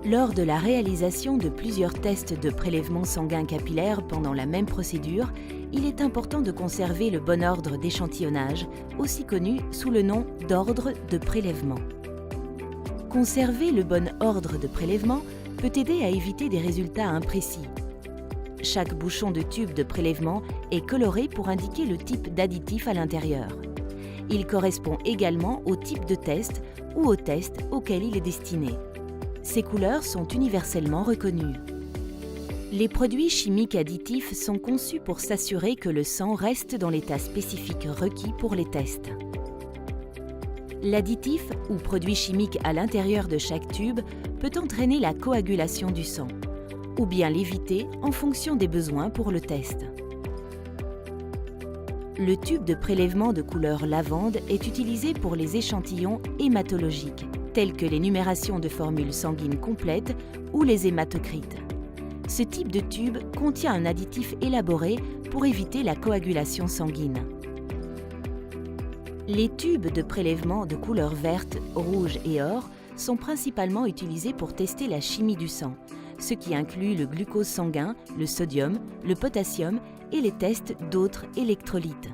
Lors de la réalisation de plusieurs tests de prélèvement sanguin capillaire pendant la même procédure, il est important de conserver le bon ordre d'échantillonnage, aussi connu sous le nom d'ordre de prélèvement. Conserver le bon ordre de prélèvement peut aider à éviter des résultats imprécis. Chaque bouchon de tube de prélèvement est coloré pour indiquer le type d'additif à l'intérieur. Il correspond également au type de test ou au test auquel il est destiné. Ces couleurs sont universellement reconnues. Les produits chimiques additifs sont conçus pour s'assurer que le sang reste dans l'état spécifique requis pour les tests. L'additif ou produit chimique à l'intérieur de chaque tube peut entraîner la coagulation du sang, ou bien l'éviter en fonction des besoins pour le test. Le tube de prélèvement de couleur lavande est utilisé pour les échantillons hématologiques, tels que les numérations de formules sanguines complètes ou les hématocrites. Ce type de tube contient un additif élaboré pour éviter la coagulation sanguine. Les tubes de prélèvement de couleur verte, rouge et or sont principalement utilisés pour tester la chimie du sang, ce qui inclut le glucose sanguin, le sodium, le potassium et les tests d'autres électrolytes.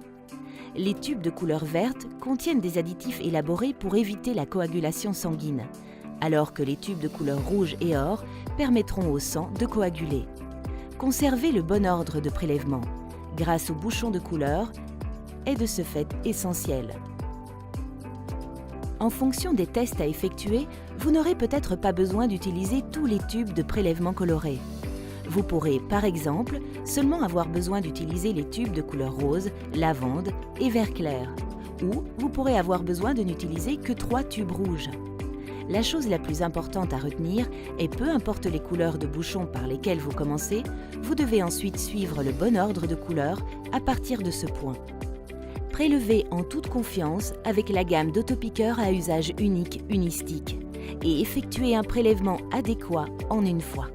Les tubes de couleur verte contiennent des additifs élaborés pour éviter la coagulation sanguine, alors que les tubes de couleur rouge et or permettront au sang de coaguler. Conserver le bon ordre de prélèvement, grâce aux bouchons de couleur, est de ce fait essentiel. En fonction des tests à effectuer, vous n'aurez peut-être pas besoin d'utiliser tous les tubes de prélèvement colorés. Vous pourrez, par exemple, seulement avoir besoin d'utiliser les tubes de couleur rose, lavande et vert clair. Ou vous pourrez avoir besoin de n'utiliser que 3 tubes rouges. La chose la plus importante à retenir est peu importe les couleurs de bouchons par lesquelles vous commencez, vous devez ensuite suivre le bon ordre de couleurs à partir de ce point. Prélevez en toute confiance avec la gamme d'autopiqueurs à usage unique Unistic et effectuez un prélèvement adéquat en une fois.